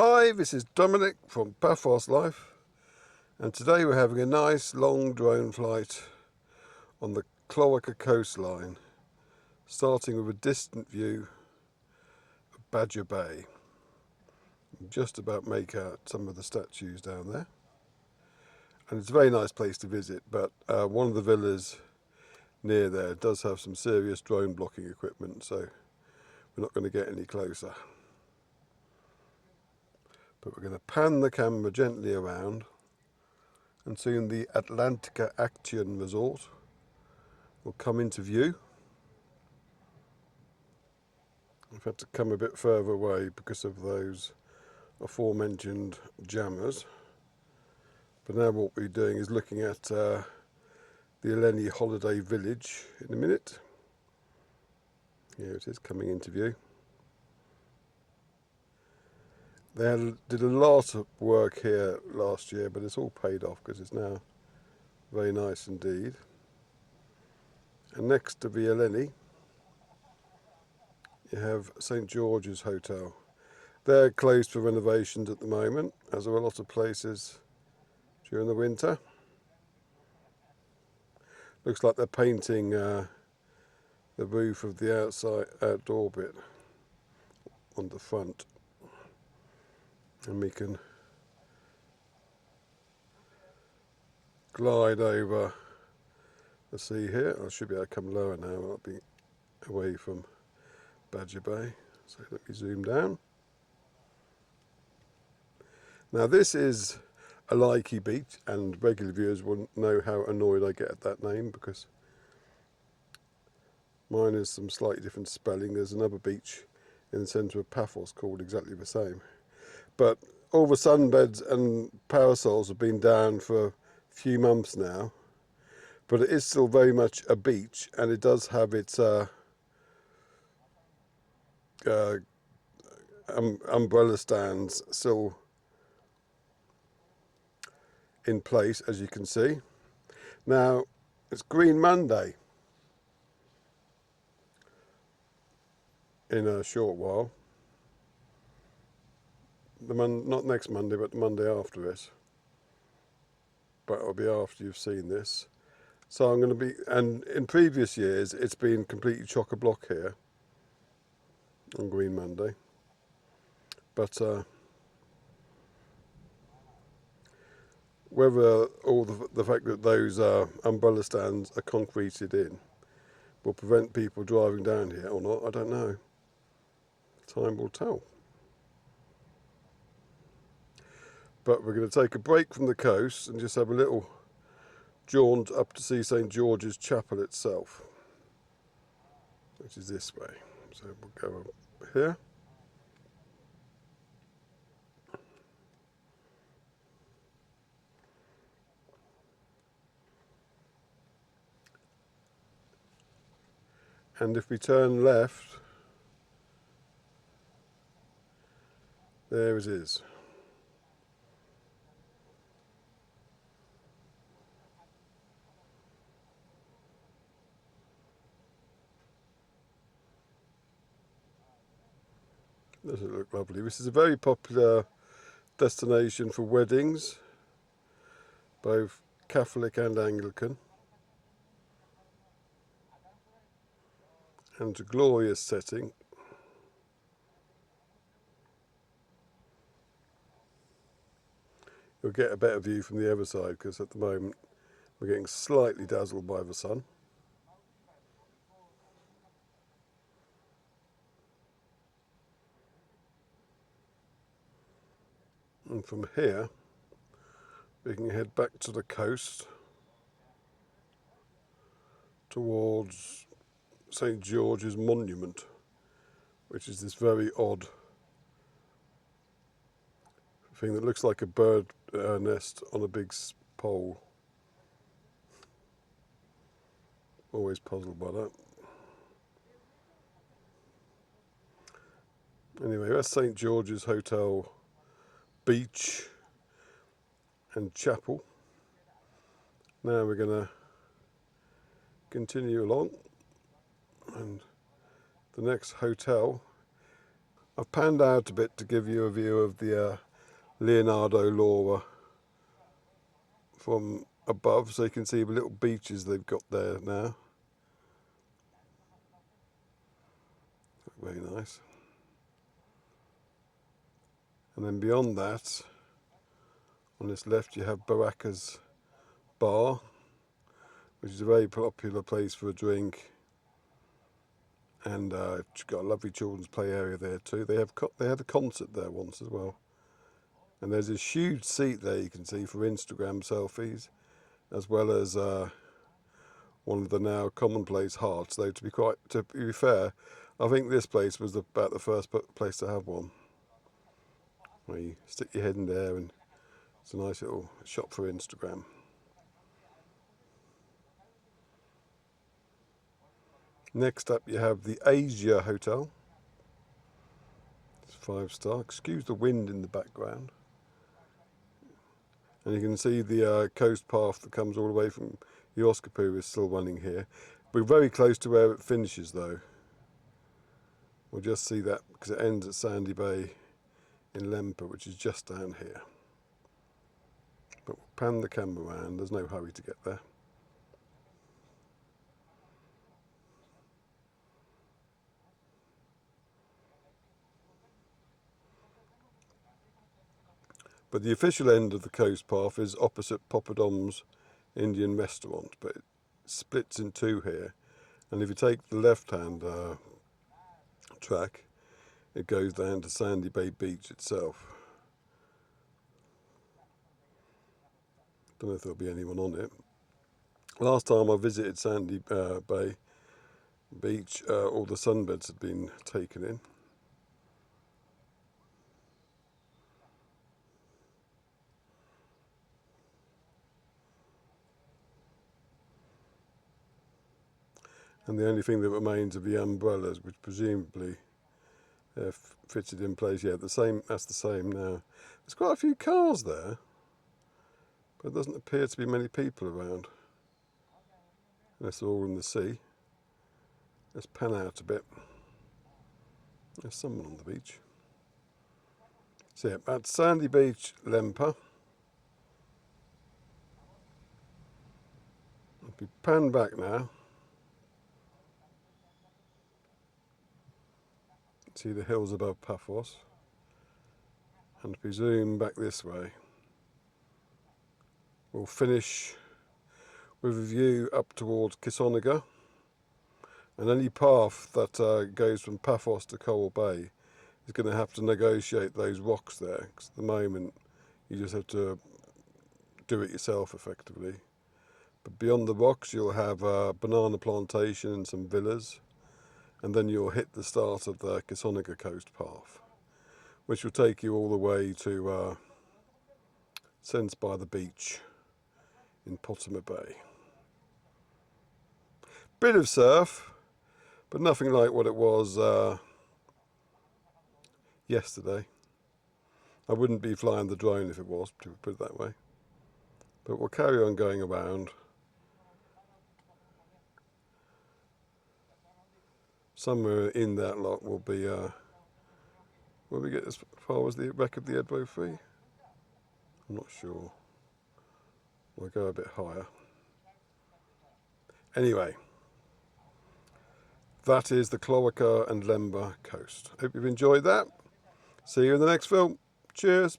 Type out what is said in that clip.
Hi, this is Dominic from Paphos Life, and today we're having a nice long drone flight on the Chloraka Coastline, starting with a distant view of Badger Bay. You can just about make out some of the statues down there, and it's a very nice place to visit, but one of the villas near there does have some serious drone blocking equipment, so we're not going to get any closer. But we're going to pan the camera gently around, and soon the Atlantica Action Resort will come into view. I've had to come a bit further away because of those aforementioned jammers. But now what we're doing is looking at the Eleni Holiday Village in a minute. Here it is coming into view. They did a lot of work here last year, but it's all paid off because it's now very nice indeed. And next to the Eleni, you have St George's Hotel. They're closed for renovations at the moment, as are a lot of places during the winter. Looks like they're painting the roof of the outdoor bit on the front. And we can glide over the sea here. I should be able to come lower now. I'll be away from Badger Bay. So let me zoom down. Now this is a likey beach, and regular viewers will know how annoyed I get at that name because mine is some slightly different spelling. There's another beach in the centre of Paphos called exactly the same. But all the sunbeds and parasols have been down for a few months now, but it is still very much a beach, and it does have its umbrella stands still in place, as you can see. Now it's Green Monday in a short while. Not next Monday, but the Monday after it. But it'll be after you've seen this. So I'm going to be, and in previous years it's been completely chock-a-block here on Green Monday. But whether all the fact that those umbrella stands are concreted in will prevent people driving down here or not, I don't know. Time will tell. But we're going to take a break from the coast and just have a little jaunt up to see St George's Chapel itself, which is this way. So we'll go over here. And if we turn left, there it is. Doesn't it look lovely? This is a very popular destination for weddings, both Catholic and Anglican. And it's a glorious setting. You'll get a better view from the other side because at the moment we're getting slightly dazzled by the sun. And from here we can head back to the coast towards St George's Monument, which is this very odd thing that looks like a bird nest on a big pole. Always puzzled by that. Anyway, that's St George's Hotel Beach and Chapel. Now we're going to continue along, and the next hotel, I've panned out a bit to give you a view of the Leonardo Laura from above, so you can see the little beaches they've got there now. Very nice. And then beyond that, on this left, you have Baracas Bar, which is a very popular place for a drink, and it's got a lovely children's play area there too. They had a concert there once as well. And there's this huge seat there you can see for Instagram selfies, as well as one of the now commonplace hearts. Though to be fair, I think this place was about the first place to have one, where you stick your head in there and it's a nice little shot for Instagram. Next up you have the Asia Hotel. It's 5-star. Excuse the wind in the background. And you can see the coast path that comes all the way from Yoskapu is still running here. We're very close to where it finishes though. We'll just see that because it ends at Sandy Bay in Lemba, which is just down here. But we'll pan the camera around, there's no hurry to get there. But the official end of the coast path is opposite Papadom's Indian restaurant, but it splits in two here. And if you take the left-hand track, it goes down to Sandy Bay Beach itself. Don't know if there'll be anyone on it. Last time I visited Sandy Bay Beach, all the sunbeds had been taken in. And the only thing that remains of the umbrellas, which presumably they're fitted in place. Yeah, that's the same now. There's quite a few cars there, but there doesn't appear to be many people around, unless they're all in the sea. Let's pan out a bit. There's someone on the beach. So yeah, at Sandy Beach, Lemba. If we pan back now, see the hills above Paphos, and if we zoom back this way, we'll finish with a view up towards Kissonerga, and any path that goes from Paphos to Coral Bay is going to have to negotiate those rocks there, because at the moment you just have to do it yourself effectively. But beyond the rocks you'll have a banana plantation and some villas, and then you'll hit the start of the Kissonerga Coast path, which will take you all the way to Sense by the Beach in Potomac Bay. Bit of surf, but nothing like what it was yesterday. I wouldn't be flying the drone if it was, to put it that way. But we'll carry on going around. Somewhere in that lot will be, will we get as far as the wreck of the Edbo Free? I'm not sure. We'll go a bit higher. Anyway, that is the Chloraka and Lemba coast. Hope you've enjoyed that. See you in the next film. Cheers.